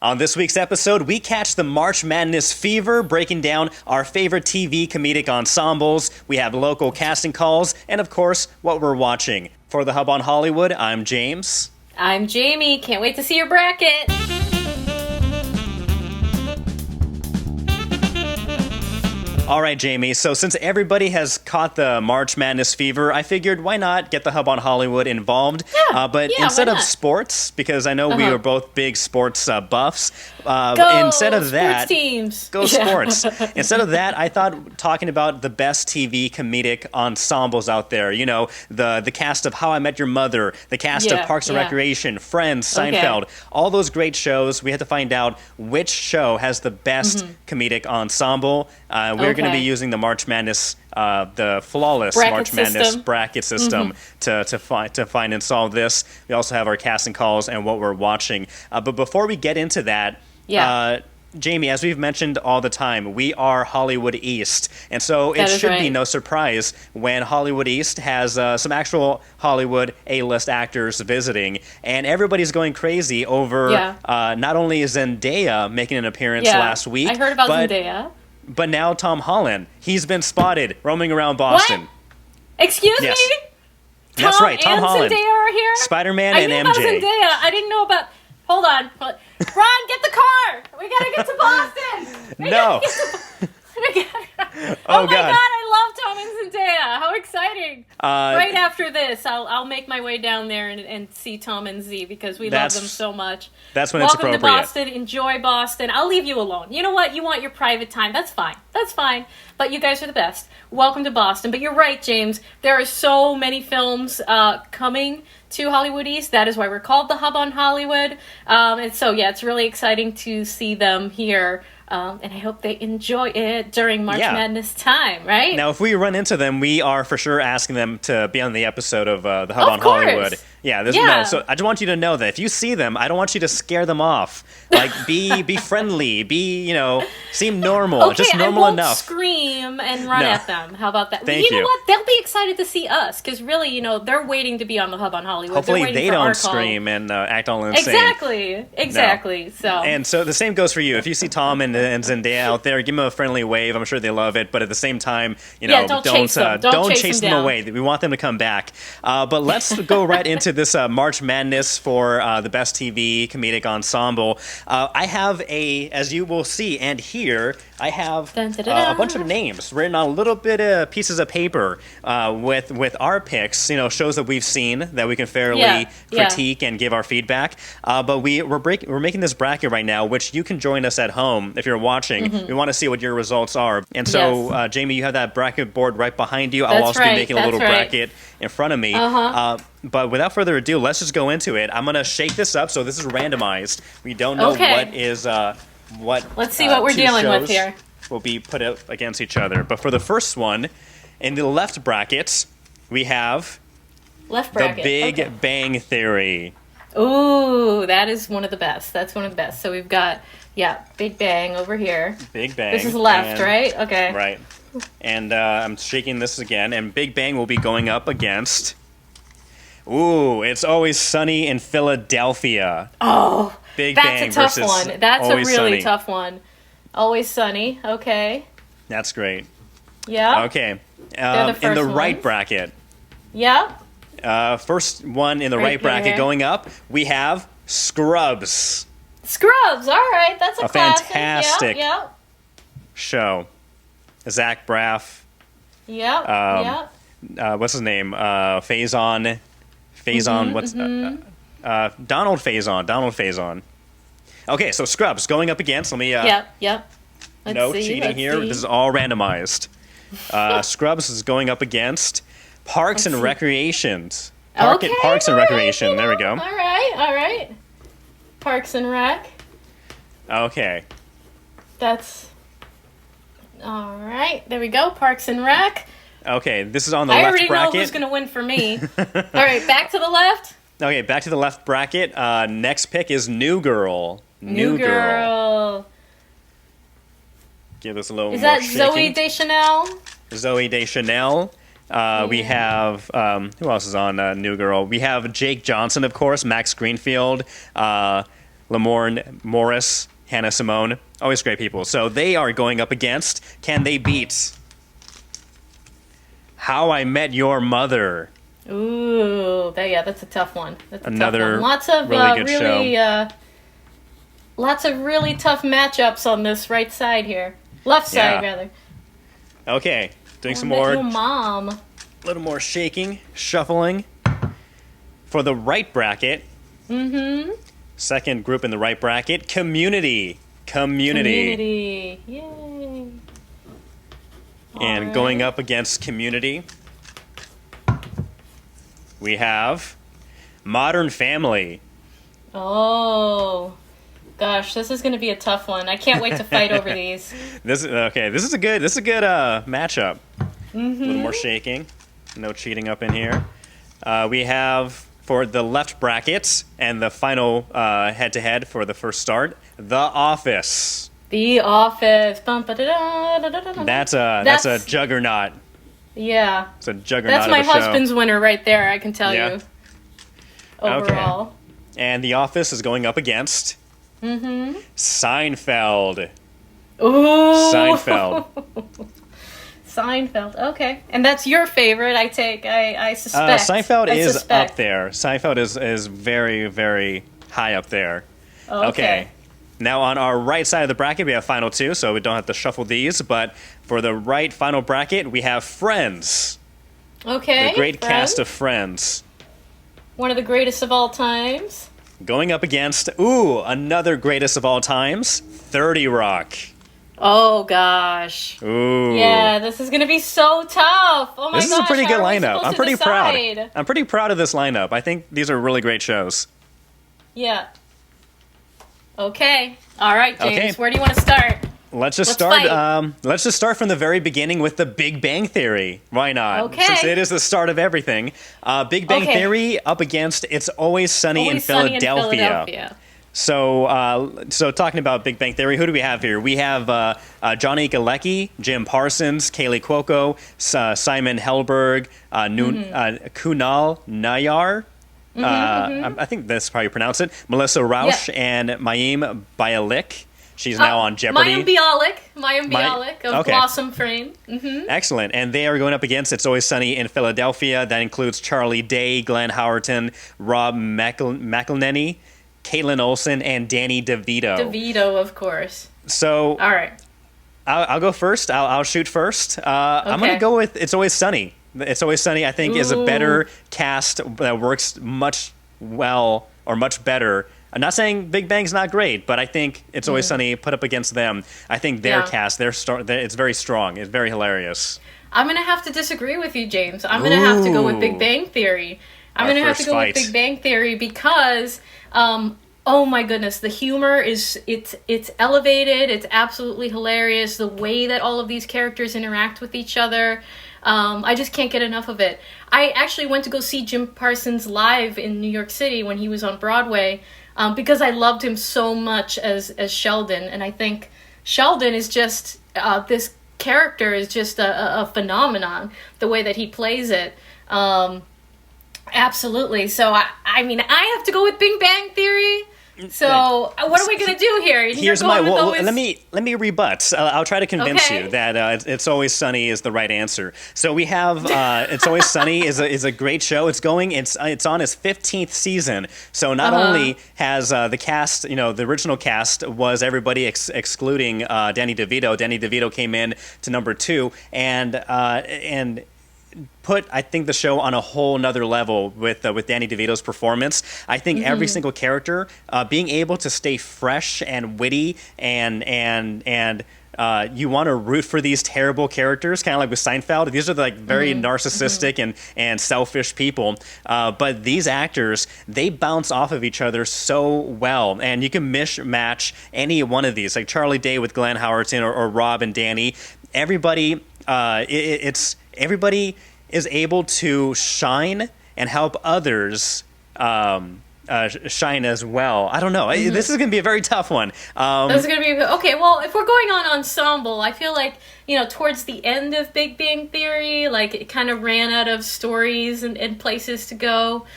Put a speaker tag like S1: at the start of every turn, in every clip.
S1: On this week's episode, we catch the March Madness fever, breaking down our favorite TV comedic ensembles. We have local casting calls, and of course, what we're watching. For the Hub on Hollywood, I'm James.
S2: I'm Jamie. Can't wait to see your bracket.
S1: All right, Jamie. So since everybody has caught the March Madness fever, I figured why not get the Hub on Hollywood involved? But instead of sports, because I know we are both big sports buffs, instead of that,
S2: teams.
S1: Go sports. Instead of that, I thought talking about the best TV comedic ensembles out there. You know, the cast of How I Met Your Mother, the cast of Parks and Recreation, Friends, Seinfeld, all those great shows. We had to find out which show has the best comedic ensemble. We're going to be using the March Madness, the flawless March Madness bracket system to find and solve this. We also have our casting calls and what we're watching. But before we get into that, Jamie, as we've mentioned all the time, we are Hollywood East. And so it should be no surprise when Hollywood East has some actual Hollywood A-list actors visiting. And everybody's going crazy over not only Zendaya making an appearance last week.
S2: I heard about Zendaya.
S1: But now Tom Holland, he's been spotted roaming around Boston.
S2: What? Excuse me?
S1: That's right, Tom Holland.
S2: And Zendaya are here?
S1: Spider-Man and MJ.
S2: I knew about Zendaya. I didn't know about... Hold on. Ron, get the car! We gotta get to Boston!
S1: No.
S2: Oh my God, I love Tom and Zendaya. How exciting. Right after this, I'll make my way down there and see Tom and Z because we love them so much.
S1: That's when it's appropriate.
S2: Welcome to Boston. Enjoy Boston. I'll leave you alone. You know what? You want your private time. That's fine. That's fine. But you guys are the best. Welcome to Boston. But you're right, James. There are so many films coming to Hollywood East. That is why we're called the Hub on Hollywood. And so, it's really exciting to see them here. And I hope they enjoy it during March Madness time, right?
S1: Now, if we run into them, we are for sure asking them to be on the episode of the Hub on Hollywood. No. So I just want you to know that if you see them, I don't want you to scare them off. Like, be friendly, seem normal, just normal enough.
S2: I won't scream and run at them. How about that?
S1: Thank you.
S2: You know what? They'll be excited to see us because really, they're waiting to be on the Hub on Hollywood.
S1: Hopefully they don't scream and act all insane.
S2: Exactly.
S1: No. And so the same goes for you. If you see Tom and Zendaya out there, give them a friendly wave. I'm sure they love it. But at the same time, don't chase them away. We want them to come back. But let's go right into this March Madness for the best TV comedic ensemble. I have as you will see and hear, I have a bunch of names written on a little bit of pieces of paper with our picks, shows that we've seen that we can fairly critique and give our feedback. But we're making this bracket right now, which you can join us at home if you're watching. We want to see what your results are. And so, Jamie, you have that bracket board right behind you. I'll also be making a little bracket in front of me. But without further ado, let's just go into it. I'm going to shake this up. So this is randomized. We don't know what is what.
S2: Let's see what we're dealing with here.
S1: Will be put up against each other. But for the first one, in the left bracket, we have the Big Bang Theory.
S2: Ooh, that is one of the best. That's one of the best. So we've got, Big Bang over here.
S1: Big Bang.
S2: This is left, right? Okay.
S1: Right. And I'm shaking this again, and Big Bang will be going up against... Ooh, It's Always Sunny in Philadelphia.
S2: Oh,
S1: Big Bang
S2: that's a tough one. That's a really tough
S1: one.
S2: Always Sunny, okay.
S1: That's great.
S2: Yeah.
S1: Okay. In the right bracket.
S2: Yeah.
S1: First one in the right bracket going up, we have Scrubs.
S2: Scrubs, all right. That's a classic.
S1: Fantastic show. Zach Braff.
S2: Yeah.
S1: What's his name? Faison. Donald Faison. Okay, so Scrubs going up against. Let me. No cheating here. This is all randomized. Scrubs is going up against Parks and Recreation. Parks and Recreation. There we go.
S2: All right. Parks and Rec.
S1: Okay.
S2: That's all right. There we go. Parks and Rec.
S1: Okay, this is on the left bracket.
S2: I already know who's going to win for me. All right, back to the left.
S1: Okay, back to the left bracket. Next pick is New Girl.
S2: New Girl.
S1: Give us a little more
S2: Is that
S1: shaking.
S2: Zooey Deschanel?
S1: Zooey Deschanel. We have, who else is on New Girl? We have Jake Johnson, of course, Max Greenfield, Lamorne Morris, Hannah Simone. Always great people. So they are going up against, can they beat How I Met Your Mother?
S2: Ooh, that's a tough one. That's
S1: another
S2: tough one. Lots of
S1: really good show.
S2: Lots of really tough matchups on this right side here. Left side, rather.
S1: Okay, doing some
S2: more.
S1: Your
S2: mom.
S1: A little more shaking, shuffling. For the right bracket. Mm-hmm. Second group in the right bracket, Community.
S2: Community. Yay.
S1: And going up against Community, we have Modern Family.
S2: Oh, gosh, this is going to be a tough one. I can't wait to fight over these.
S1: This is a good matchup. Mm-hmm. A little more shaking, no cheating up in here. We have for the left bracket and the final head-to-head for the first start, The Office.
S2: The Office.
S1: That's a juggernaut.
S2: Yeah.
S1: It's a juggernaut.
S2: That's my husband's winner right there, I can tell you. Overall.
S1: Okay. And The Office is going up against Seinfeld.
S2: Ooh.
S1: Seinfeld.
S2: Seinfeld. Okay. And that's your favorite, I suspect.
S1: Seinfeld is up there. Seinfeld is very, very high up there. Okay. Now on our right side of the bracket, we have final two, so we don't have to shuffle these. But for the right final bracket, we have Friends.
S2: Okay.
S1: The great cast of Friends.
S2: One of the greatest of all times.
S1: Going up against, another greatest of all times, 30 Rock.
S2: Oh, gosh.
S1: Ooh.
S2: Yeah, this is going to be so tough. Oh, my gosh.
S1: This is a pretty good lineup. I'm pretty
S2: decide?
S1: proud. I'm pretty proud of this lineup. I think these are really great shows.
S2: Yeah. Okay. All right, James. Where do you want to start?
S1: Let's just start from the very beginning with the Big Bang Theory. Why not?
S2: Okay.
S1: Since it is the start of everything. Big Bang Theory up against It's Always Sunny in Philadelphia. So talking about Big Bang Theory, who do we have here? We have Johnny Galecki, Jim Parsons, Kaylee Cuoco, Simon Helberg, Kunal Nayar. I think that's how you pronounce it. Melissa Rauch and HIMYM Bialik. She's now on Jeopardy.
S2: HIMYM Bialik of Blossom fame. Mm-hmm.
S1: Excellent. And they are going up against It's Always Sunny in Philadelphia. That includes Charlie Day, Glenn Howerton, Rob McElhenney, Caitlin Olsen, and Danny DeVito.
S2: DeVito, of course.
S1: So,
S2: all right.
S1: I'll go first. I'll shoot first. I'm going to go with It's Always Sunny. It's Always Sunny, I think, is a better cast that works much better. I'm not saying Big Bang's not great, but I think It's Always Sunny put up against them. I think their cast, it's very strong. It's very hilarious.
S2: I'm going to have to disagree with you, James. I'm going to have to go with Big Bang Theory. I'm going to have to go with Big Bang Theory because, oh my goodness, the humor it's elevated. It's absolutely hilarious. The way that all of these characters interact with each other. I just can't get enough of it. I actually went to go see Jim Parsons live in New York City when he was on Broadway because I loved him so much as Sheldon. And I think Sheldon is just, this character is just a phenomenon, the way that he plays it. Absolutely. So, I mean, I have to go with Big Bang Theory. So, what are we going to do here?
S1: Let me rebut. I'll try to convince you that It's Always Sunny is the right answer. So we have It's Always Sunny is a great show. It's on its 15th season. So not only has the cast, the original cast was everybody excluding Danny DeVito. Danny DeVito came in to number 2 and put, I think, the show on a whole nother level with Danny DeVito's performance. I think every single character being able to stay fresh and witty and you want to root for these terrible characters, kind of like with Seinfeld. These are like very narcissistic and selfish people. But these actors, they bounce off of each other so well. And you can match any one of these, like Charlie Day with Glenn Howerton or Rob and Danny. Everybody, everybody is able to shine and help others shine as well. I don't know. This is going to be a very tough one.
S2: This is going to be okay. Well, if we're going on ensemble, I feel like towards the end of Big Bang Theory, like it kind of ran out of stories and places to go.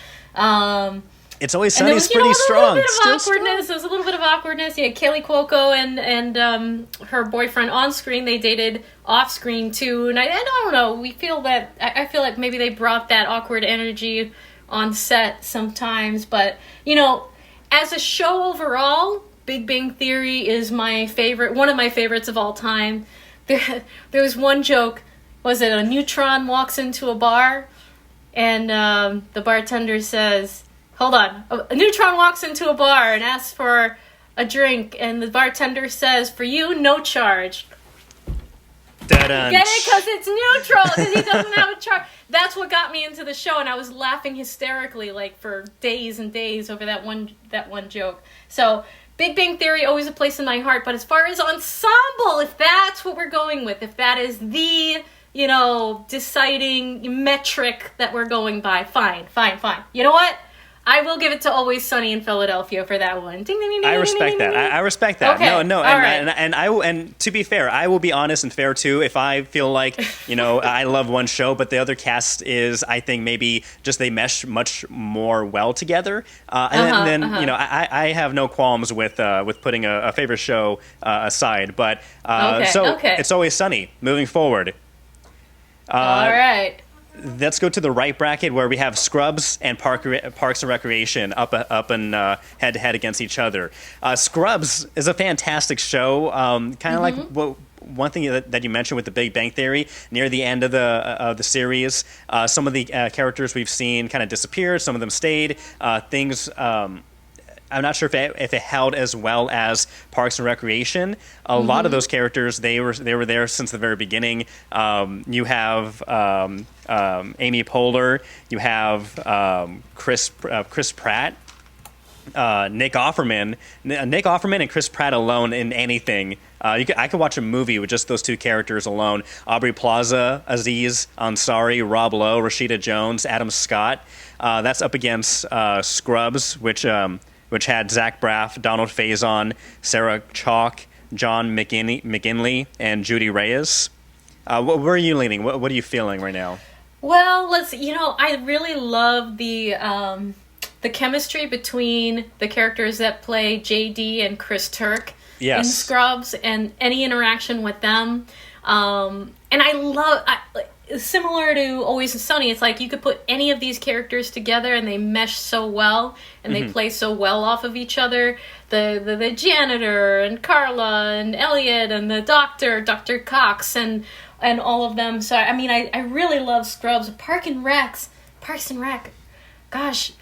S1: It's Always Sunny is pretty strong.
S2: There was a little bit of awkwardness. Yeah, Kaylee Cuoco and her boyfriend on screen, they dated off screen too. And I don't know. I feel like maybe they brought that awkward energy on set sometimes. But as a show overall, Big Bang Theory is my favorite. One of my favorites of all time. There was one joke. Was it a neutron walks into a bar, and the bartender says, hold on. A neutron walks into a bar and asks for a drink, and the bartender says, for you, no charge.
S1: Da-dun.
S2: Get it? Because it's neutral, because he doesn't have a charge. That's what got me into the show, and I was laughing hysterically, like, for days and days over that one joke. So, Big Bang Theory, always a place in my heart, but as far as ensemble, if that's what we're going with, if that is the, deciding metric that we're going by, fine. You know what? I will give it to Always Sunny in Philadelphia for that one. Ding, ding, ding,
S1: I respect that. I respect that.
S2: Okay.
S1: No, and to be fair, I will be honest and fair too. If I feel like I love one show, but the other cast is, I think maybe just they mesh much more well together. And then I have no qualms with putting a favorite show aside. But It's Always Sunny moving forward.
S2: All right.
S1: Let's go to the right bracket where we have Scrubs and Parks and Recreation up and head to head against each other. Scrubs is a fantastic show, kind of like one thing that you mentioned with the Big Bang Theory. Near the end of the series, some of the characters we've seen kind of disappeared. Some of them stayed. I'm not sure if it held as well as Parks and Recreation. A lot of those characters, they were there since the very beginning. You have Amy Poehler. You have Chris Pratt. Nick Offerman and Chris Pratt alone in anything. I could watch a movie with just those two characters alone. Aubrey Plaza, Aziz Ansari, Rob Lowe, Rashida Jones, Adam Scott. That's up against Scrubs, which had Zach Braff, Donald Faison, Sarah Chalk, John McGinley, and Judy Reyes. Where are you leaning? What are you feeling right now?
S2: Well, I really love the chemistry between the characters that play JD and Chris Turk in Scrubs, and any interaction with them. And I love... similar to Always Sunny, it's like you could put any of these characters together and they mesh so well and they play so well off of each other. The janitor and Carla and Elliot and the doctor, Dr. Cox, and all of them. So I really love Scrubs. Parks and Rec. Gosh,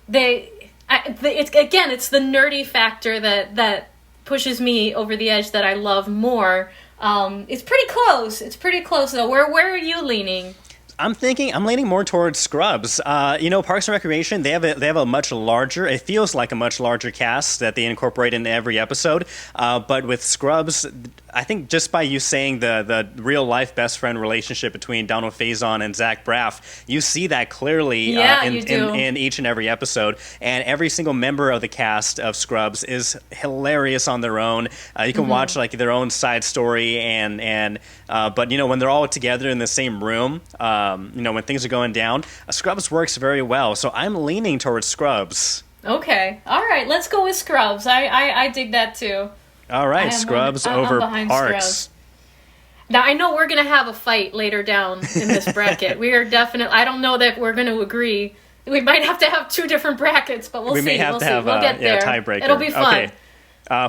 S2: it's the nerdy factor that pushes me over the edge that I love more. It's pretty close though. Where are you leaning?
S1: I'm leaning more towards Scrubs. Parks and Recreation, they have a much larger, it feels like a much larger cast that they incorporate in every episode. But with Scrubs, I think just by you saying the real life best friend relationship between Donald Faison and Zach Braff, you see that clearly in each and every episode. And every single member of the cast of Scrubs is hilarious on their own. You can watch like their own side story but when they're all together in the same room, when things are going down, Scrubs works very well. So I'm leaning towards Scrubs.
S2: Okay. All right. Let's go with Scrubs. I dig that too.
S1: All right. Scrubs over Parks. Scrubs.
S2: Now, I know we're going to have a fight later down in this bracket. We are definitely... I don't know that we're going to agree. We might have to have two different brackets, but we'll see.
S1: We may have to have
S2: we'll get there.
S1: A tiebreaker.
S2: It'll be fun.
S1: Okay.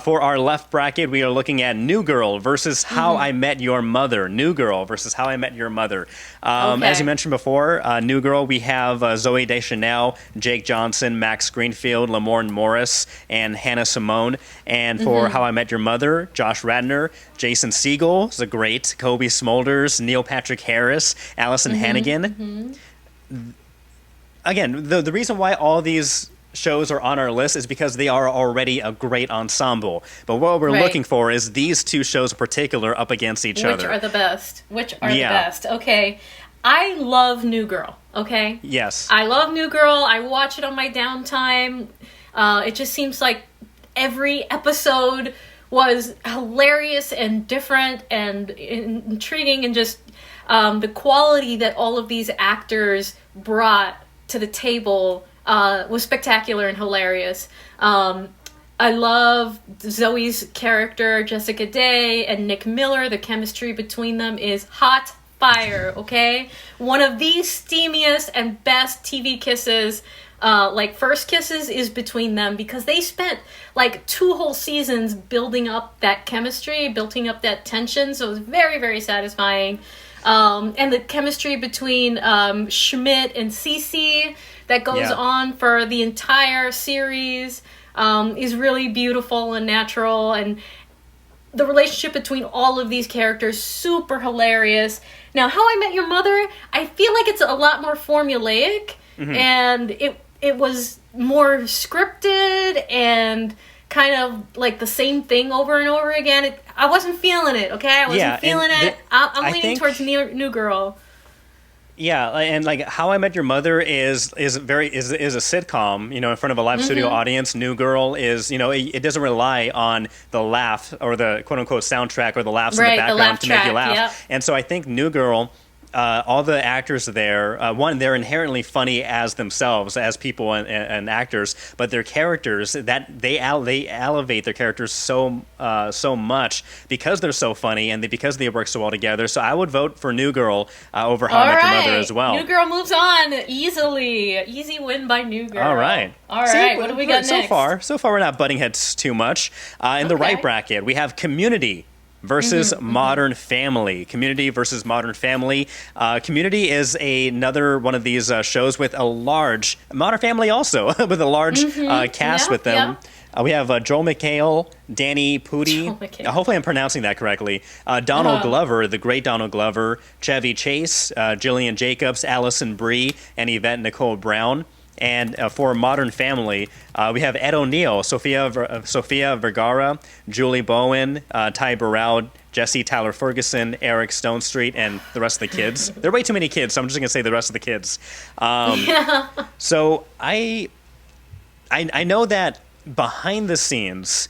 S1: For our left bracket, we are looking at New Girl versus How I Met Your Mother. New Girl versus How I Met Your Mother. As you mentioned before, New Girl, we have Zooey Deschanel, Jake Johnson, Max Greenfield, Lamorne Morris, and Hannah Simone. And for How I Met Your Mother, Josh Radnor, Jason Segel is a great, Kobe Smulders, Neil Patrick Harris, Allison Hannigan. Again, the reason why all these shows are on our list is because they are already a great ensemble. But what we're looking for is these two shows in particular up against each other.
S2: Which are the best? Okay. I love New Girl, okay?
S1: Yes.
S2: I love New Girl. I watch it on my downtime. It just seems like every episode was hilarious and different and intriguing, and just the quality that all of these actors brought to the table was spectacular and hilarious. I love Zoe's character, Jessica Day, and Nick Miller. The chemistry between them is hot fire, okay? One of the steamiest and best TV kisses, like first kisses, is between them, because they spent like 2 whole seasons building up that chemistry, building up that tension, so it was very, very satisfying. And the chemistry between Schmidt and Cece that goes on for the entire series is really beautiful and natural, and the relationship between all of these characters, super hilarious. Now, How I Met Your Mother, I feel like it's a lot more formulaic, and it was more scripted and kind of like the same thing over and over again. I wasn't feeling it, okay? I wasn't feeling it. I'm leaning towards New Girl.
S1: Yeah, and like How I Met Your Mother is a sitcom, in front of a live studio audience. New Girl is, it doesn't rely on the laugh or the quote unquote soundtrack or the laughs in the background to make you laugh. Yep. And so I think New Girl, all the actors there, they're inherently funny as themselves, as people and actors, but their characters, that they elevate their characters so much because they're so funny and because they work so well together. So I would vote for New Girl over How I Met Your Mother as well.
S2: New Girl moves on easily. Easy win by New Girl.
S1: All right.
S2: What do we got next?
S1: So far we're not butting heads too much. In the right bracket, we have Community versus Modern Family. Community versus Modern Family. Community is another one of these shows with a large, Modern Family also, with a large cast with them. We have Joel McHale, Danny Pudi. Hopefully I'm pronouncing that correctly. Donald Glover, the great Donald Glover, Chevy Chase, Jillian Jacobs, Allison Brie, and Yvette Nicole Brown. And for Modern Family, we have Ed O'Neill, Sofia Vergara, Julie Bowen, Ty Burrell, Jesse Tyler Ferguson, Eric Stonestreet, and the rest of the kids. There are way too many kids, so I'm just going to say the rest of the kids. So I know that behind the scenes,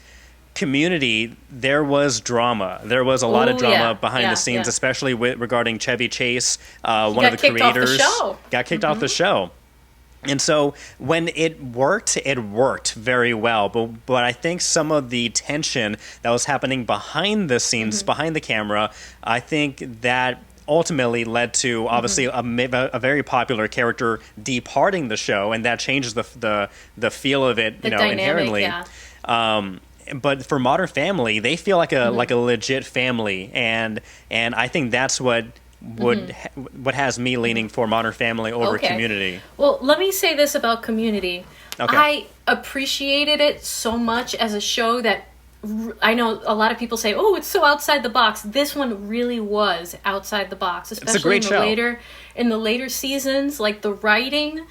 S1: Community, there was drama. There was a lot of drama behind the scenes, especially regarding Chevy Chase, one of the creators. Got kicked off the show. And so when it worked very well. But I think some of the tension that was happening behind the scenes, behind the camera, I think that ultimately led to obviously a very popular character departing the show, and that changes the feel of it, dynamic, inherently. But for Modern Family, they feel like a legit family, and I think that's what has me leaning for Modern Family over Community.
S2: Well, let me say this about Community. I appreciated it so much as a show that I know a lot of people say, oh, it's so outside the box. This one really was outside the box, especially in the later seasons. Like the writing,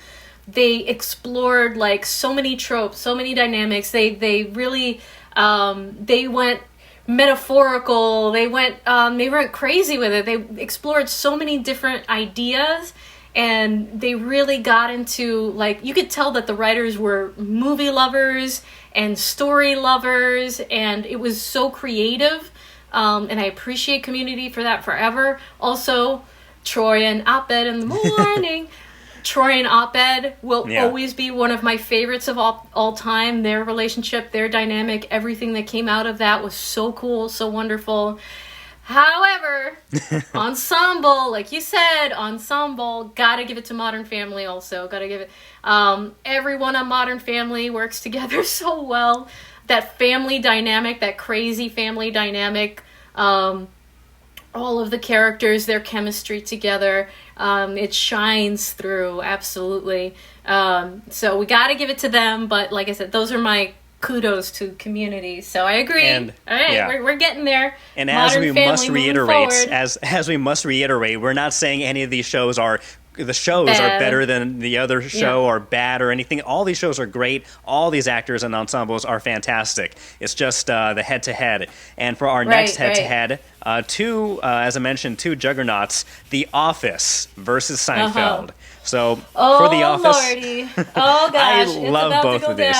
S2: they explored like so many tropes, so many dynamics. They really they went metaphorical. They went crazy with it. They explored so many different ideas, and they really got into, like, you could tell that the writers were movie lovers and story lovers, and it was so creative, and I appreciate Community for that forever. Also, Troy and Op-Ed in the morning. Troy and Op-Ed will always be one of my favorites of all time. Their relationship, their dynamic, everything that came out of that was so cool, so wonderful. However, Ensemble, like you said, Ensemble, gotta give it to Modern Family also. Gotta give it... everyone on Modern Family works together so well. That family dynamic, that crazy family dynamic, all of the characters, their chemistry together, it shines through, absolutely. So we got to give it to them, but like I said, those are my kudos to Community. So I agree. And, all right, we're getting there.
S1: And as we must reiterate, we're not saying any of these shows are better than the other show or bad or anything. All these shows are great. All these actors and ensembles are fantastic. It's just the head-to-head. And for our next head-to-head, as I mentioned, two juggernauts, The Office versus Seinfeld. So for The Office,
S2: Lordy. Oh gosh,
S1: I love both of these.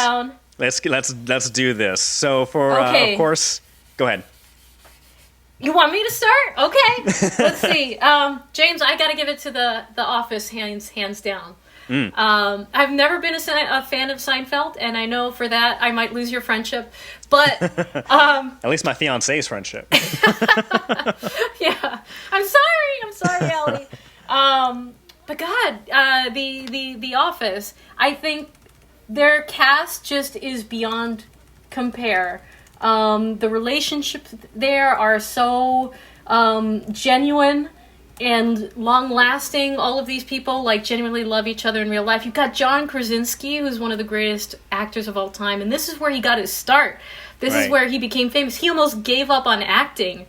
S1: Let's do this. So for of course, go ahead.
S2: You want me to start? Okay. Let's see. James, I got to give it to the Office hands down. I've never been a fan of Seinfeld, and I know for that I might lose your friendship. But
S1: at least my fiance's friendship.
S2: Yeah, I'm sorry, Ellie. But God, the Office, I think their cast just is beyond compare. The relationships there are so genuine and long-lasting. All of these people like genuinely love each other in real life. You've got John Krasinski, who's one of the greatest actors of all time, and this is where he got his start. This is where he became famous. He almost gave up on acting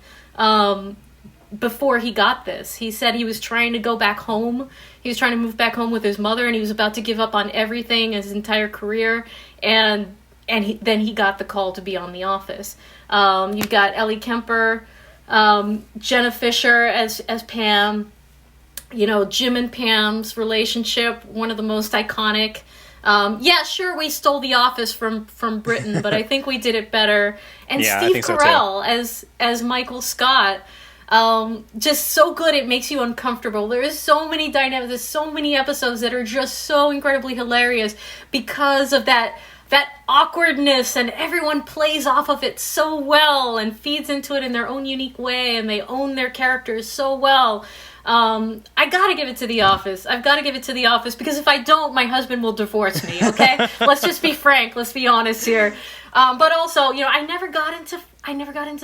S2: before he got this. He said he was trying to go back home. He was trying to move back home with his mother, and he was about to give up on everything, his entire career, and then he got the call to be on The Office. You've got Ellie Kemper, Jenna Fisher as Pam. You know, Jim and Pam's relationship, one of the most iconic. Yeah, sure, we stole The Office from Britain, but I think we did it better. And Steve Carell as Michael Scott, just so good it makes you uncomfortable. There is so many dynamics, there's so many episodes that are just so incredibly hilarious because of that awkwardness, and everyone plays off of it so well and feeds into it in their own unique way, and they own their characters so well. I gotta give it to The Office. I've gotta give it to The Office, because if I don't, my husband will divorce me, okay? Let's just be frank, let's be honest here. But also, you know, I never got into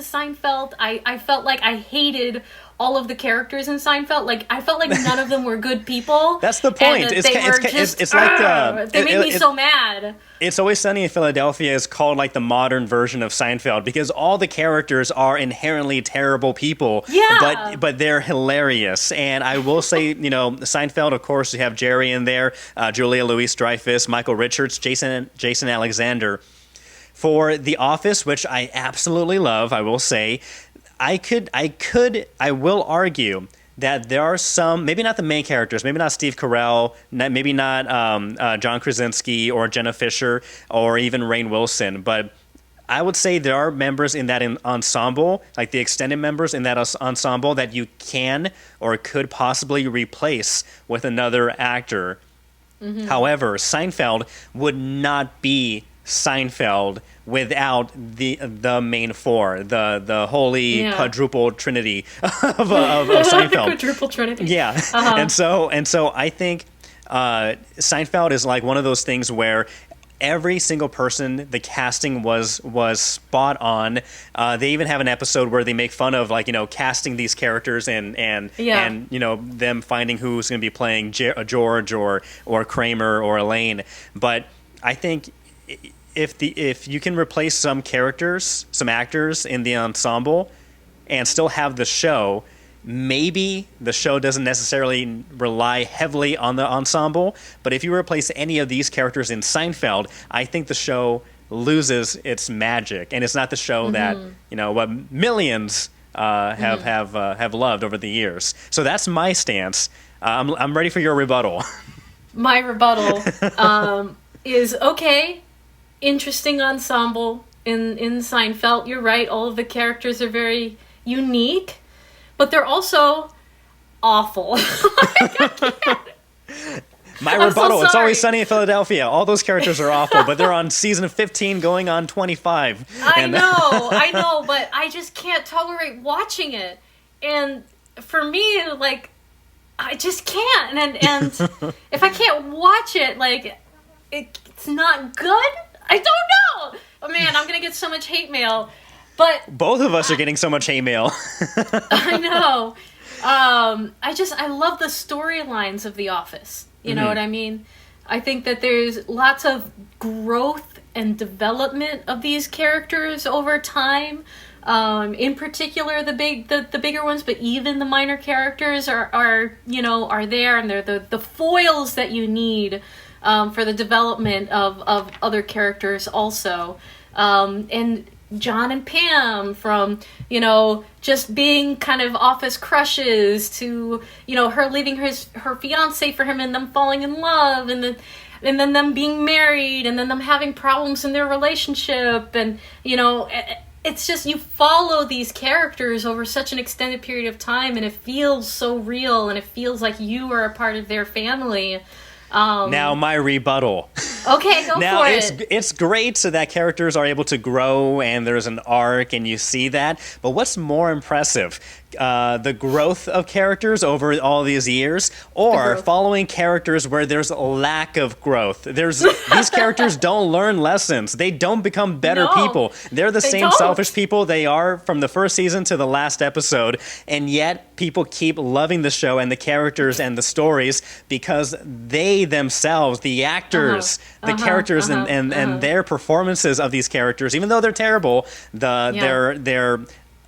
S2: Seinfeld. I felt like I hated all of the characters in Seinfeld. Like, I felt like none of them were good people.
S1: That's the point.
S2: It's like they made me so mad.
S1: It's Always Sunny in Philadelphia is called like the modern version of Seinfeld, because all the characters are inherently terrible people.
S2: Yeah.
S1: But they're hilarious. And I will say, you know, Seinfeld, of course, you have Jerry in there, Julia Louis-Dreyfus, Michael Richards, Jason Alexander. For The Office, which I absolutely love, I will say, I will argue that there are some, maybe not the main characters, maybe not Steve Carell, maybe not John Krasinski or Jenna Fisher or even Rainn Wilson, but I would say there are members in that ensemble, like the extended members in that ensemble, that you can or could possibly replace with another actor. Mm-hmm. However, Seinfeld would not be Seinfeld without the main four, the holy quadruple trinity of Seinfeld.
S2: The quadruple trinity.
S1: Yeah, and so I think Seinfeld is like one of those things where every single person, the casting was spot on. They even have an episode where they make fun of, like, you know, casting these characters and you know, them finding who's going to be playing George or Kramer or Elaine. But I think if you can replace some characters, some actors in the ensemble and still have the show, maybe the show doesn't necessarily rely heavily on the ensemble, but if you replace any of these characters in Seinfeld, I think the show loses its magic, and it's not the show that, you know, what millions have loved over the years. So that's my stance. I'm ready for your rebuttal.
S2: My rebuttal is okay. Interesting ensemble in Seinfeld. You're right. All of the characters are very unique, but they're also awful.
S1: My rebuttal, It's Always Sunny in Philadelphia. All those characters are awful, but they're on season 15 going on 25.
S2: I know, but I just can't tolerate watching it. And for me, like, I just can't. And if I can't watch it, like, it's not good. I don't know. Oh man, I'm gonna get so much hate mail. But
S1: both of us are getting so much hate mail.
S2: I know. I love the storylines of The Office. You know what I mean? I think that there's lots of growth and development of these characters over time. In particular, the bigger ones, but even the minor characters are there, and they're the foils that you need for the development of other characters also. And John and Pam, from, you know, just being kind of office crushes to, you know, her leaving her fiance for him and them falling in love, and then them being married, and then them having problems in their relationship, and, you know, it's just, you follow these characters over such an extended period of time, and it feels so real, and it feels like you are a part of their family.
S1: Now my rebuttal.
S2: Okay, go
S1: now
S2: for it.
S1: It's great so that characters are able to grow and there's an arc and you see that. But what's more impressive? The growth of characters over all these years, or following characters where there's a lack of growth. These characters don't learn lessons. They don't become better people. They're the same selfish people they are from the first season to the last episode, and yet people keep loving the show and the characters and the stories because they themselves, the actors, the characters and their performances of these characters, even though they're terrible, their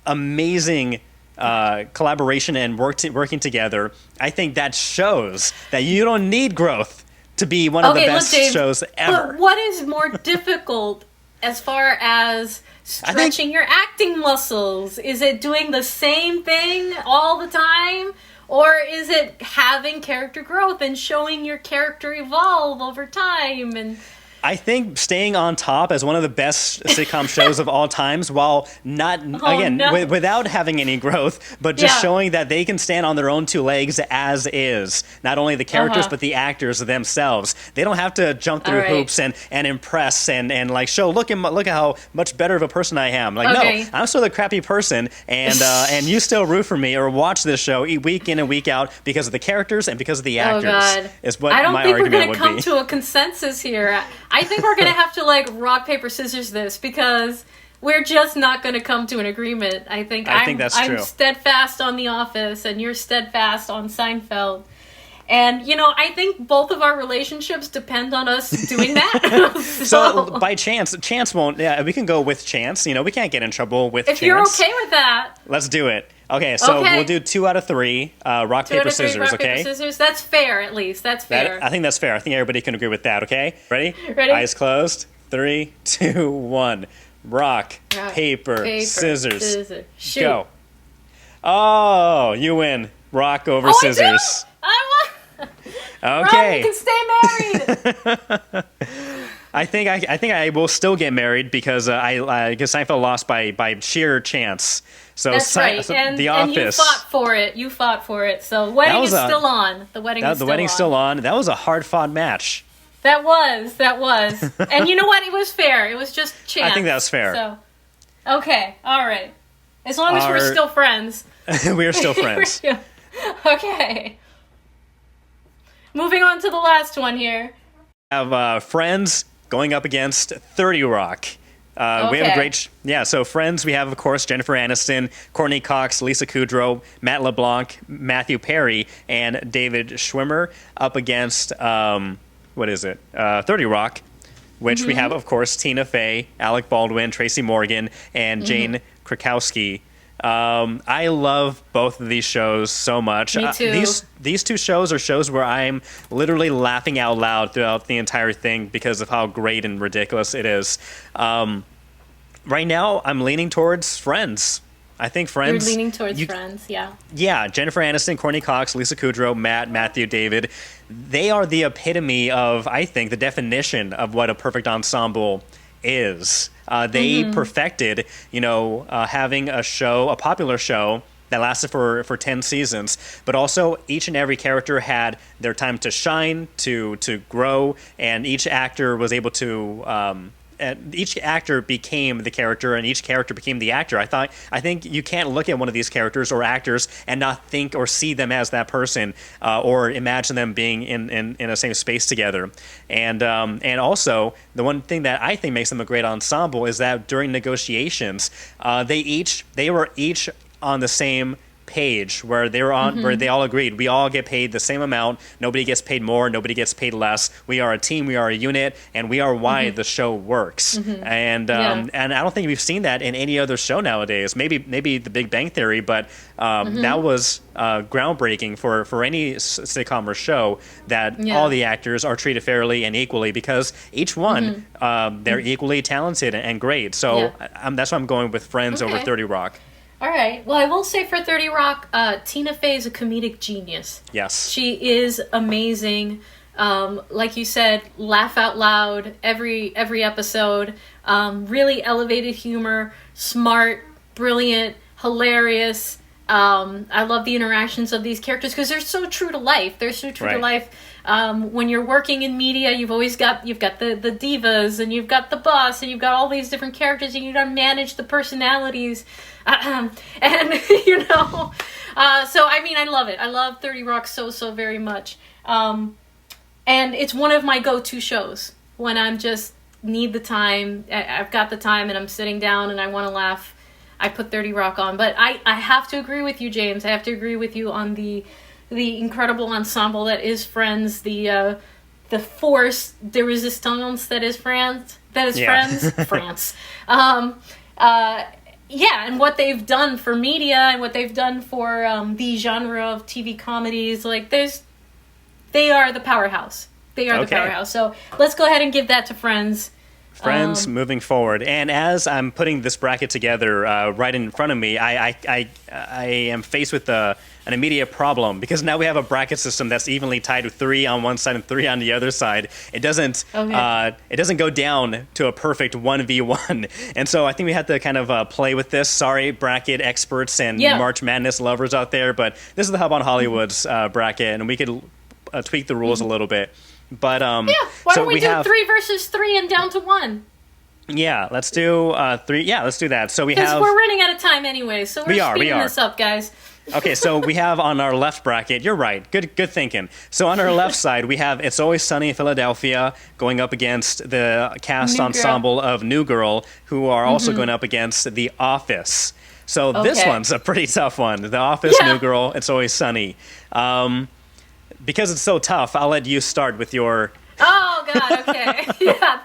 S1: amazing collaboration and working together, I think that shows that you don't need growth to be one of the best shows ever.
S2: But what is more difficult as far as stretching your acting muscles? Is it doing the same thing all the time? Or is it having character growth and showing your character evolve over time? And
S1: I think staying on top as one of the best sitcom shows of all times, while not, without having any growth, but just showing that they can stand on their own two legs as is. Not only the characters, but the actors themselves. They don't have to jump through hoops and impress and like show, look at how much better of a person I am. Like, no, I'm still the crappy person, and you still root for me or watch this show week in and week out because of the characters and because of the actors.
S2: Oh, God.
S1: Is what
S2: I don't
S1: my
S2: think we're
S1: argument
S2: going to
S1: would
S2: come
S1: be.
S2: to a consensus here. I think we're going to have to, like, rock, paper, scissors this because we're just not going to come to an agreement. I think that's true. I'm steadfast on The Office and you're steadfast on Seinfeld. And, you know, I think both of our relationships depend on us doing that.
S1: so by chance won't, we can go with chance. You know, we can't get in trouble with chance.
S2: If you're okay with that.
S1: Let's do it. Okay, so we'll do 2 out of 3, rock, paper, scissors, okay?
S2: Rock, paper, scissors. That's fair, at least. That's fair.
S1: I think that's fair. I think everybody can agree with that, okay? Ready?
S2: Ready.
S1: Eyes closed. 3, 2, 1. Rock, paper, scissors.
S2: Shoot.
S1: Go. Oh, you win. Rock over scissors.
S2: I won.
S1: Okay.
S2: Ron, you can stay married.
S1: I think I will still get married because because Seinfeld lost by sheer chance. So
S2: that's right.
S1: So
S2: and,
S1: The Office.
S2: And you fought for it. So wedding is still on. The wedding's still on.
S1: That was a hard fought match.
S2: That was. And you know what? It was fair. It was just chance.
S1: I think that was fair.
S2: So, okay, all right. As long as we're still friends.
S1: We are still friends.
S2: Okay. Moving on to the last one here.
S1: We have Friends going up against 30 Rock. We have a great... so Friends, we have, of course, Jennifer Aniston, Courtney Cox, Lisa Kudrow, Matt LeBlanc, Matthew Perry, and David Schwimmer up against, 30 Rock, which we have, of course, Tina Fey, Alec Baldwin, Tracy Morgan, and Jane Krakowski. I love both of these shows so much.
S2: Me too.
S1: These two shows are shows where I'm literally laughing out loud throughout the entire thing because of how great and ridiculous it is. Right now, I'm leaning towards Friends. I think Friends...
S2: You're leaning towards Friends, yeah.
S1: Yeah, Jennifer Aniston, Courtney Cox, Lisa Kudrow, Matthew, David. They are the epitome of, I think, the definition of what a perfect ensemble is. They perfected, having a popular show that lasted for 10 seasons, but also each and every character had their time to shine, to grow, and each actor was able to... each actor became the character, and each character became the actor. I think you can't look at one of these characters or actors and not think or see them as that person, or imagine them being in the same space together. And also the one thing that I think makes them a great ensemble is that during negotiations, they were each on the same page where they were on where they all agreed we all get paid the same amount, nobody gets paid more, nobody gets paid less, we are a team, we are a unit, and we are why the show works. And I don't think we've seen that in any other show nowadays. Maybe The Big Bang Theory, but that was groundbreaking for any sitcom or show, that all the actors are treated fairly and equally because each one they're equally talented and great. So that's why I'm going with Friends over 30 Rock.
S2: All right. Well, I will say for 30 Rock, Tina Fey is a comedic genius.
S1: Yes.
S2: She is amazing. Like you said, laugh out loud every episode. Really elevated humor, smart, brilliant, hilarious. I love the interactions of these characters because they're so true to life. They're so true to life. When you're working in media, you've got the divas, and you've got the boss, and you've got all these different characters, and you got to manage the personalities. And you know, so I mean, I love it. I love 30 Rock so very much. And it's one of my go-to shows when I'm just need the time. I've got the time, and I'm sitting down, and I want to laugh. I put 30 Rock on. But I have to agree with you, James. I have to agree with you on the incredible ensemble that is Friends, the force de resistance that is Friends. France. Yeah, and what they've done for media and what they've done for the genre of TV comedies, like they are the powerhouse. They are the powerhouse. So let's go ahead and give that to Friends.
S1: Friends moving forward. And as I'm putting this bracket together right in front of me, I am faced with an immediate problem, because now we have a bracket system that's evenly tied with 3 on one side and 3 on the other side. It doesn't go down to a perfect 1v1. And so I think we have to kind of play with this. Sorry, bracket experts and March Madness lovers out there, but this is the Hub on Hollywood's bracket, and we could tweak the rules a little bit. But
S2: why don't we do 3 versus 3 and down to 1?
S1: Yeah, let's do 3. Yeah, let's do that. So
S2: because we're running out of time anyway, so we're speeding this up, guys.
S1: Okay, so we have on our left bracket, you're right, good thinking. So on our left side, we have It's Always Sunny in Philadelphia going up against the cast ensemble of New Girl, who are also going up against The Office. So this one's a pretty tough one. The Office, New Girl, It's Always Sunny. Because it's so tough, I'll let you start with your...
S2: Oh, God, okay. Yeah,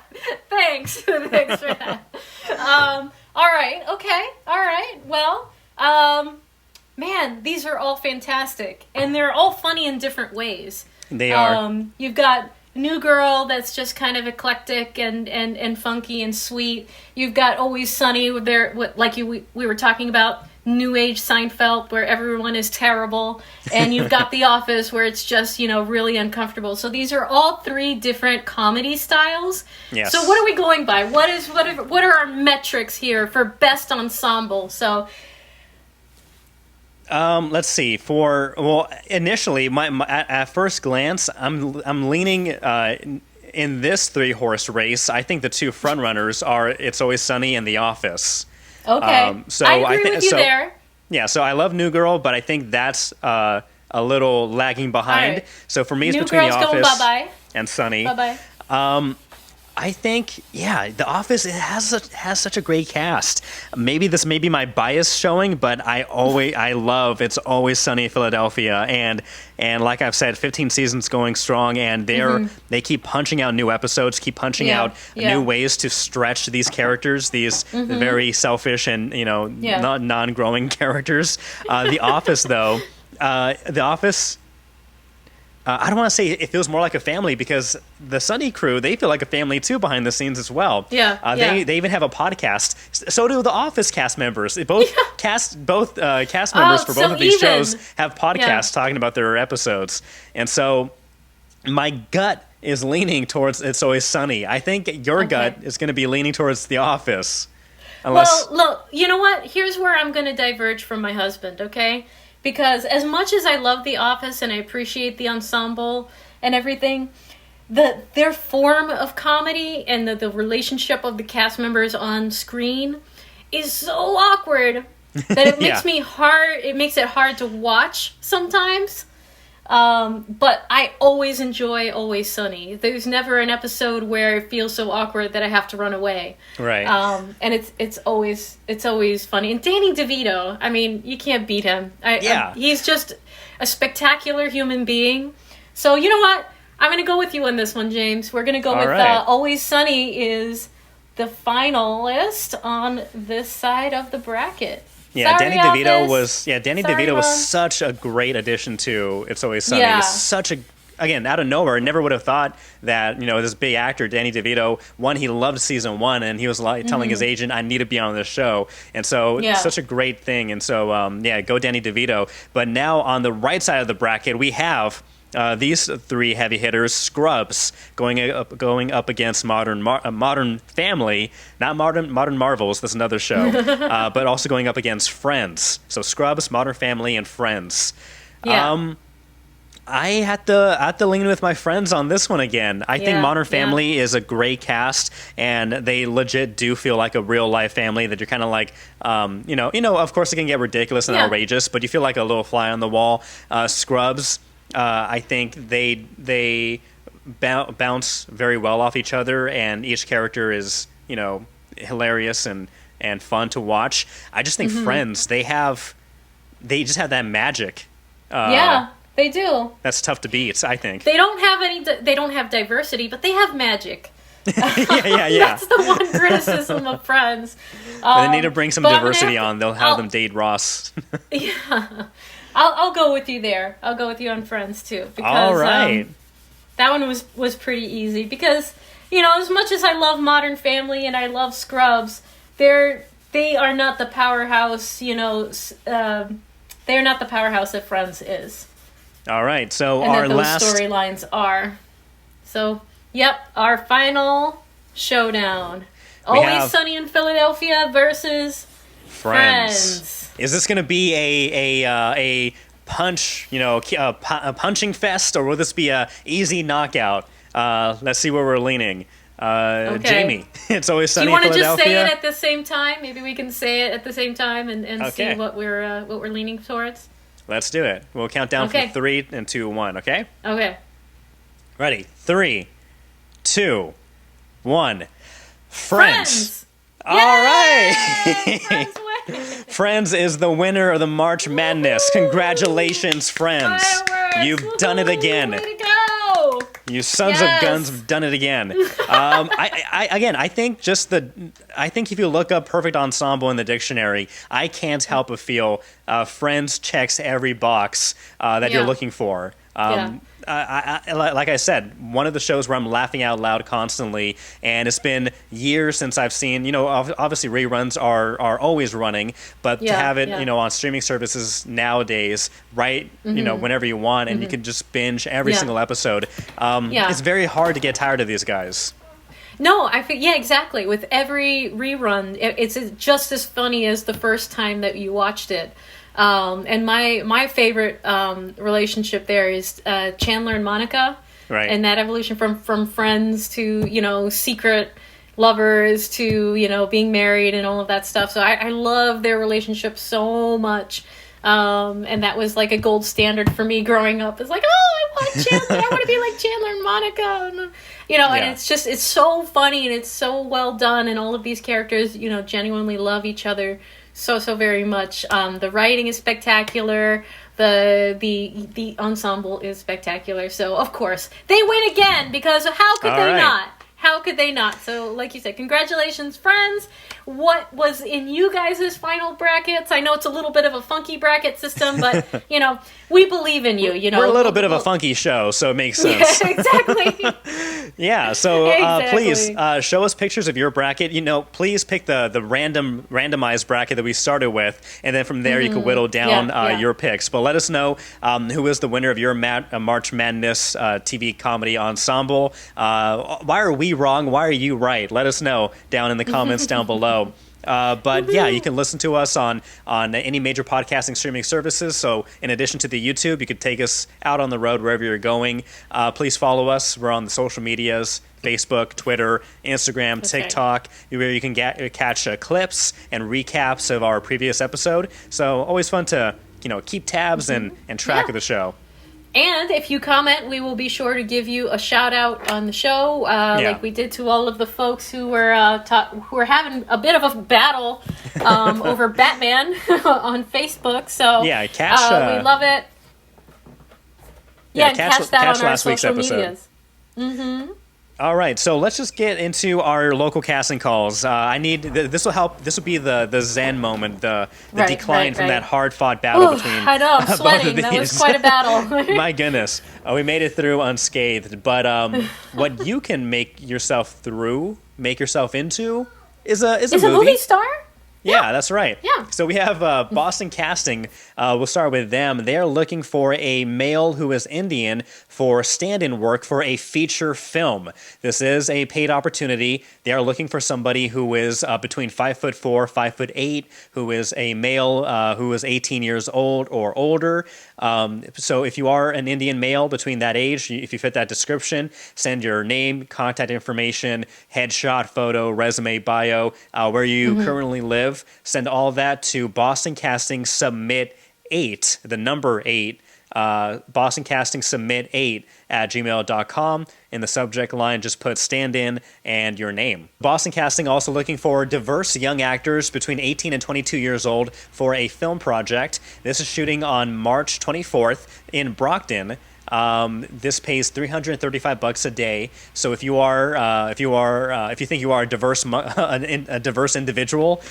S2: thanks. Thanks for that. All right. Well, man, these are all fantastic. And they're all funny in different ways.
S1: They are.
S2: You've got New Girl that's just kind of eclectic and funky and sweet. You've got Always Sunny, we were talking about, New Age Seinfeld, where everyone is terrible, and you've got The Office, where it's just, really uncomfortable. So these are all 3 different comedy styles.
S1: Yes.
S2: So what are we going by? What are our metrics here for best ensemble? So
S1: let's see. Initially, at first glance, I'm leaning in this 3-horse race. I think the 2 frontrunners are It's Always Sunny and The Office.
S2: Okay,
S1: so
S2: I agree with you there.
S1: Yeah, so I love New Girl, but I think that's a little lagging behind.
S2: Right.
S1: So for me, it's
S2: New
S1: between
S2: Girl's
S1: The Office
S2: bye-bye.
S1: and Sunny.
S2: Bye-bye.
S1: I think, The Office, it has such a great cast. Maybe this may be my bias showing, but I love It's Always Sunny in Philadelphia, and like I've said, 15 seasons going strong, and they keep punching out new episodes, keep punching out new ways to stretch these characters, these very selfish and not non-growing characters. The Office, though, I don't want to say it feels more like a family, because the Sunny crew, they feel like a family too behind the scenes as well. They even have a podcast. So do the Office cast members. Both cast members for both of these shows have podcasts talking about their episodes. And so my gut is leaning towards It's Always Sunny. I think your gut is going to be leaning towards The Office.
S2: Well, look, you know what? Here's where I'm going to diverge from my husband, okay? Because as much as I love The Office and I appreciate the ensemble and everything, their form of comedy and the relationship of the cast members on screen is so awkward that it makes it makes it hard to watch sometimes. But I always enjoy Always Sunny. There's never an episode where it feels so awkward that I have to run away.
S1: Right.
S2: And it's always funny. And Danny DeVito, I mean, you can't beat him. He's just a spectacular human being. So you know what? I'm going to go with you on this one, James. We're going to go with Always Sunny is the finalist on this side of the bracket.
S1: Yeah,
S2: Sorry,
S1: Danny DeVito was such a great addition to It's Always Sunny. Again, out of nowhere, never would have thought that, this big actor, Danny DeVito, he loved season 1, and he was telling his agent, I need to be on this show. And so it's such a great thing. And so, go Danny DeVito. But now on the right side of the bracket, we have these three heavy hitters: Scrubs, going up against Modern Family, not Modern Marvels. That's another show, but also going up against Friends. So Scrubs, Modern Family, and Friends.
S2: Yeah.
S1: I had to lean with my friends on this one again. I think Modern Family is a great cast, and they legit do feel like a real life family that you're kind of like, of course it can get ridiculous and outrageous, but you feel like a little fly on the wall. Scrubs, I think they bounce very well off each other, and each character is, hilarious and fun to watch. I just think Friends, they just have that magic.
S2: They do.
S1: That's tough to beat, I think.
S2: They don't have diversity, but they have magic.
S1: yeah.
S2: That's the one criticism of Friends.
S1: They need to bring some diversity on. They'll have them date Ross.
S2: Yeah. I'll go with you there. I'll go with you on Friends too. Because,
S1: all right.
S2: That one was pretty easy because, as much as I love Modern Family and I love Scrubs, they are not the powerhouse, they're not the powerhouse that Friends is.
S1: All right, so
S2: and
S1: our
S2: those
S1: last
S2: storylines are. So, our final showdown. Always Sunny in Philadelphia versus Friends.
S1: Is this going to be a punch, a punching fest, or will this be a easy knockout? Let's see where we're leaning. Okay. Jamie, it's Always Sunny in Philadelphia.
S2: Do you want to just say it at the same time? Maybe we can say it at the same time and see what we're leaning towards.
S1: Let's do it. We'll count down from 3 and 2, 1, okay?
S2: Okay.
S1: Ready? 3, 2, 1. Friends! All right! Friends is the winner of the March Madness. Congratulations, Friends.
S2: Fireworks.
S1: You've done it again.
S2: Way to go!
S1: You sons of guns have done it again. I think if you look up perfect ensemble in the dictionary, I can't help but feel Friends checks every box that you're looking for. Like I said, one of the shows where I'm laughing out loud constantly, and it's been years since I've seen, obviously reruns are always running, but to have it, on streaming services nowadays, whenever you want, and you can just binge every single episode, it's very hard to get tired of these guys.
S2: No, I think, exactly. With every rerun, it's just as funny as the first time that you watched it. And my favorite relationship there is Chandler and Monica,
S1: right?
S2: And that evolution from friends to secret lovers to being married and all of that stuff. So I love their relationship so much, and that was like a gold standard for me growing up. It's like, I want Chandler, I want to be like Chandler and Monica, and it's so funny and it's so well done, and all of these characters genuinely love each other so very much. The writing is spectacular. The ensemble is spectacular. So of course they win again, because how could they not? How could they not? So like you said, congratulations, Friends. What was in you guys' final brackets? I know it's a little bit of a funky bracket system, but we believe in you.
S1: We're a little bit of a funky show, so it makes sense.
S2: Yeah, exactly.
S1: So please show us pictures of your bracket. Please pick the randomized bracket that we started with, and then from there you can whittle down your picks. But let us know who is the winner of your March Madness TV comedy ensemble. Why are we wrong? Why are you right? Let us know down in the comments down below. But you can listen to us on any major podcasting streaming services. So in addition to the YouTube, you could take us out on the road wherever you're going. Please follow us. We're on the social medias: Facebook, Twitter, Instagram, TikTok, where you can catch clips and recaps of our previous episode. So always fun to keep tabs and track of the show.
S2: And if you comment, we will be sure to give you a shout out on the show, like we did to all of the folks who were having a bit of a battle over Batman on Facebook. So we love it. And catch that on our social medias. Mm-hmm.
S1: All right, so let's just get into our local casting calls. This will help. This will be the Zen moment, the decline from that hard-fought battle between.
S2: I know, I'm sweating. That was quite a battle.
S1: My goodness, we made it through unscathed. But what you can make yourself into is a movie.
S2: Is a movie star?
S1: Yeah, that's right.
S2: Yeah.
S1: So we have Boston Casting. We'll start with them. They're looking for a male who is Indian for stand-in work for a feature film. This is a paid opportunity. They are looking for somebody who is between 5'4", 5'8", who is a male who is 18 years old or older. So if you are an Indian male between that age, if you fit that description, send your name, contact information, headshot, photo, resume, bio, where you currently live. Send all that to Boston Casting Submit 8, the number 8, Boston Casting Submit 8 at gmail.com. In the subject line, just put stand in and your name. Boston Casting also looking for diverse young actors between 18 and 22 years old for a film project. This is shooting on March 24th in Brockton. This pays $335 a day. So if you think you are a diverse individual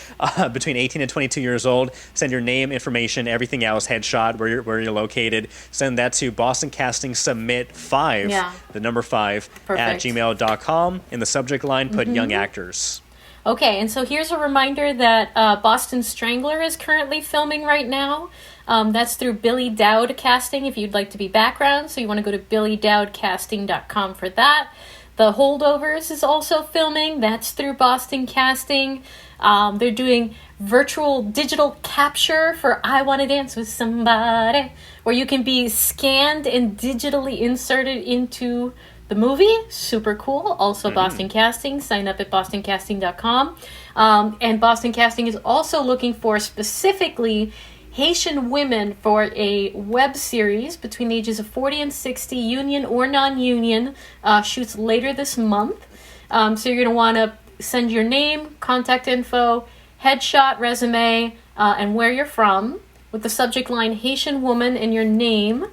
S1: between 18 and 22 years old, send your name, information, everything else, headshot, where you're located. Send that to Boston Casting Submit 5, the number 5, at gmail.com. In the subject line, put young actors.
S2: Okay, and so here's a reminder that Boston Strangler is currently filming right now. That's through Billy Dowd Casting if you'd like to be background. So you want to go to billydowdcasting.com for that. The Holdovers is also filming. That's through Boston Casting. They're doing virtual digital capture for I Want to Dance with Somebody, where you can be scanned and digitally inserted into the movie. Super cool. Also Boston Casting. Sign up at bostoncasting.com. And Boston Casting is also looking for specifically Haitian women for a web series between the ages of 40 and 60, union or non-union, shoots later this month. So you're going to want to send your name, contact info, headshot, resume, and where you're from, with the subject line Haitian woman and your name,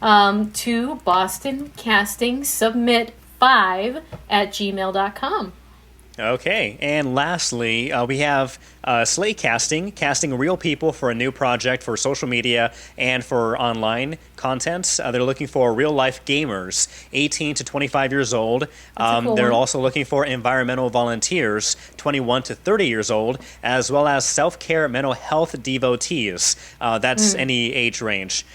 S2: to Boston Casting Submit 5 at gmail.com.
S1: Okay, and lastly, we have Slate casting real people for a new project for social media and for online content. They're looking for real-life gamers, 18 to 25 years old. They're also looking for environmental volunteers, 21 to 30 years old, as well as self-care mental health devotees. That's any age range.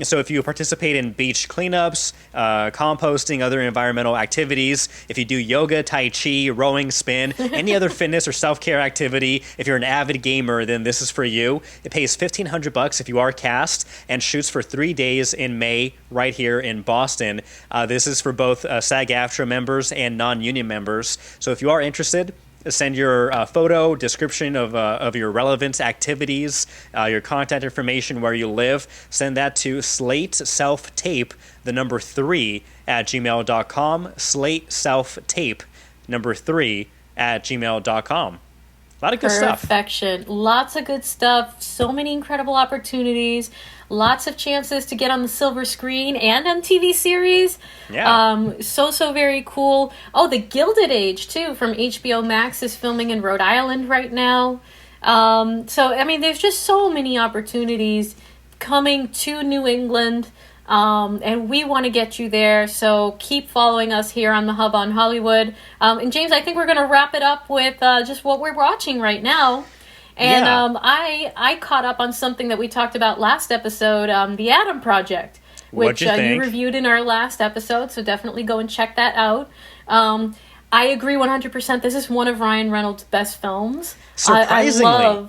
S1: So if you participate in beach cleanups, composting, other environmental activities, if you do yoga, tai chi, rowing, spin, any other fitness or self-care activity, if you're an avid gamer, then this is for you. It pays $1,500 if you are cast and shoots for 3 days in May right here in Boston. This is for both SAG-AFTRA members and non-union members. So if you are interested, send your photo, description of your relevant activities, your contact information, where you live. Send that to Slate Self Tape, the number 3 at gmail.com. Slate Self Tape, number 3 at gmail.com. A lot of good stuff.
S2: Perfection. Lots of good stuff. So many incredible opportunities. Lots of chances to get on the silver screen and on TV series.
S1: Yeah.
S2: So very cool. Oh, The Gilded Age, too, from HBO Max is filming in Rhode Island right now. There's just so many opportunities coming to New England. And we want to get you there, so keep following us here on the Hub on Hollywood. And James, I think we're going to wrap it up with just what we're watching right now. And I caught up on something that we talked about last episode, The Adam Project, which you reviewed in our last episode, so definitely go and check that out. I agree 100%. This is one of Ryan Reynolds' best films.
S1: Surprisingly.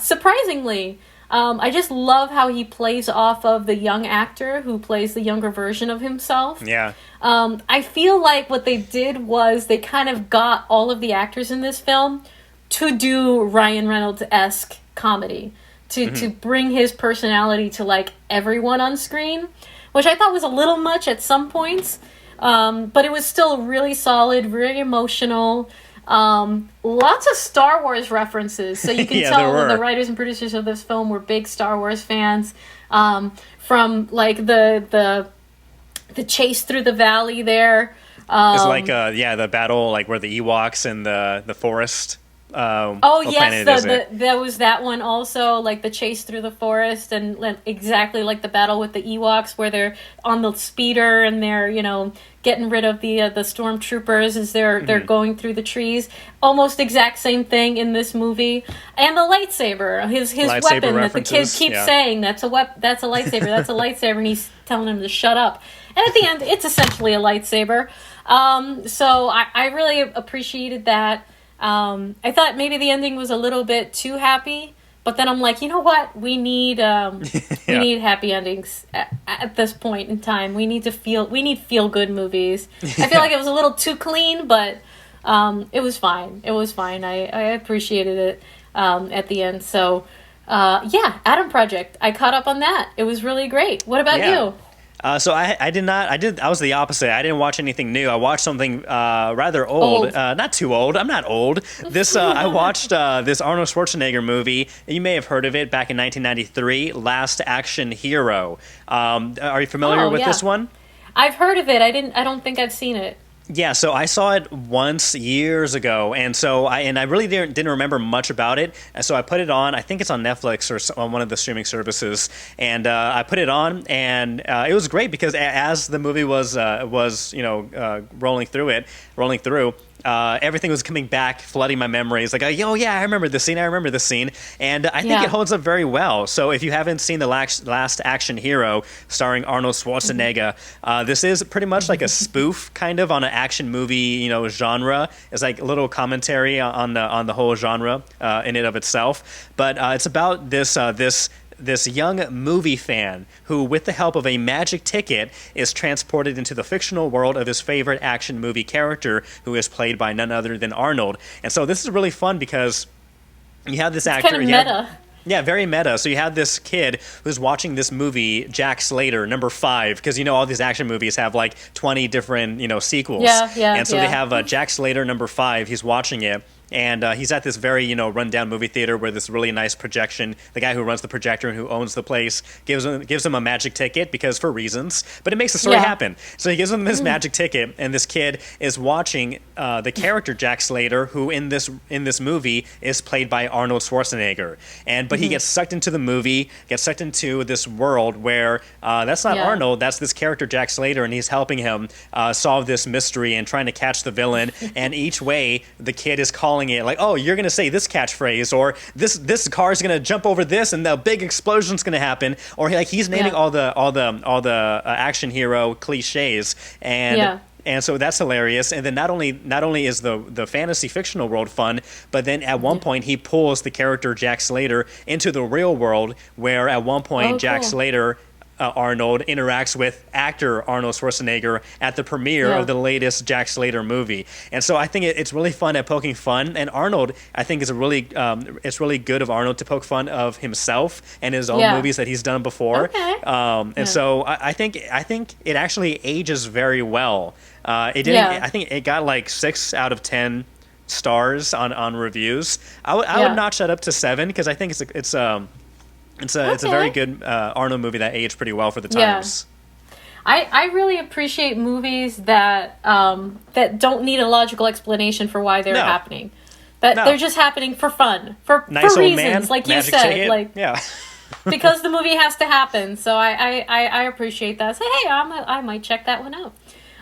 S2: Surprisingly. I just love how he plays off of the young actor who plays the younger version of himself.
S1: Yeah.
S2: I feel like what they did was they kind of got all of the actors in this film to do Ryan Reynolds-esque comedy, to bring his personality to like everyone on screen, which I thought was a little much at some points, but it was still really solid, really emotional. Lots of Star Wars references, so you can tell the writers and producers of this film were big Star Wars fans. From like the chase through the valley there.
S1: It's like the battle like where the Ewoks and the forest
S2: what yes, there was that one also, like the chase through the forest, and exactly like the battle with the Ewoks, where they're on the speeder and they're getting rid of the stormtroopers as they're going through the trees. Almost exact same thing in this movie. And the lightsaber, his weapon that the kid keeps saying, that's a lightsaber, that's a lightsaber, and he's telling him to shut up. And at the end, it's essentially a lightsaber. So I really appreciated that. I thought maybe the ending was a little bit too happy, but then I'm like, you know what? We need we need happy endings at this point in time. We need feel good movies. I feel like it was a little too clean, but it was fine. It was fine. I appreciated it at the end. So Adam Project. I caught up on that. It was really great. What about you?
S1: So I was the opposite. I didn't watch anything new. I watched something rather old. Not too old. I'm not old. I watched this Arnold Schwarzenegger movie. You may have heard of it back in 1993, Last Action Hero. Are you familiar with this one?
S2: I've heard of it. I don't think I've seen it.
S1: Yeah, so I saw it once years ago, and I really didn't remember much about it. And so I put it on. I think it's on Netflix or on one of the streaming services. And I put it on, and it was great because as the movie was rolling through. Everything was coming back, flooding my memories. Like, oh yeah, I remember this scene. And I think it holds up very well. So if you haven't seen The Last Action Hero, starring Arnold Schwarzenegger, this is pretty much like a spoof, kind of, on an action movie, genre. It's like a little commentary on the whole genre in and of itself. But it's about this young movie fan who, with the help of a magic ticket, is transported into the fictional world of his favorite action movie character, who is played by none other than Arnold. And so this is really fun because you have this actor.
S2: Kind of meta.
S1: Yeah, very meta. So you have this kid who's watching this movie, Jack Slater, number 5, because all these action movies have like 20 different sequels. And so they have Jack Slater, number 5. He's watching it. And he's at this very, rundown movie theater where this really nice projection, the guy who runs the projector and who owns the place gives him a magic ticket because for reasons, but it makes the story happen. So he gives him this magic ticket, and this kid is watching the character Jack Slater, who in this movie is played by Arnold Schwarzenegger. But he gets sucked into the movie, gets sucked into this world where that's not Arnold, that's this character Jack Slater, and he's helping him solve this mystery and trying to catch the villain. And each way, the kid is calling it like, oh, you're gonna say this catchphrase, or this car is gonna jump over this, and the big explosion's gonna happen, or he's naming all the action hero cliches, and so that's hilarious. And then not only is the fantasy fictional world fun, but then at one point he pulls the character Jack Slater into the real world, where at one point Jack Slater. Arnold interacts with actor Arnold Schwarzenegger at the premiere of the latest Jack Slater movie. And so I think it's really fun at poking fun. And Arnold, I think, is it's really good of Arnold to poke fun of himself and his own movies that he's done before.
S2: Okay.
S1: And so I think it actually ages very well. It didn't. I think it got like 6 out of 10 stars on reviews. I would notch that up to 7 because I think it's a very good Arnold movie that aged pretty well for the times.
S2: I really appreciate movies that don't need a logical explanation for why they're happening. They're just happening for fun, for reasons, man, like you said, ticket. Because the movie has to happen. So I appreciate that. Say, hey, I might check that one out.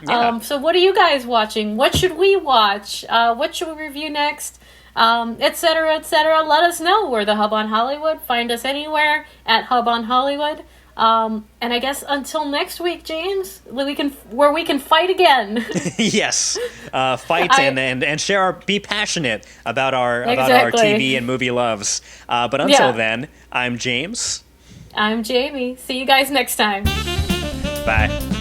S2: Yeah. So what are you guys watching? What should we watch? What should we review next? Etc., etc. Let us know. We're the Hub on Hollywood. Find us anywhere at Hub on Hollywood. And I guess until next week, James, where we can fight again.
S1: Yes, fight and share be passionate about our TV and movie loves. But until then, I'm James.
S2: I'm Jamie. See you guys next time.
S1: Bye.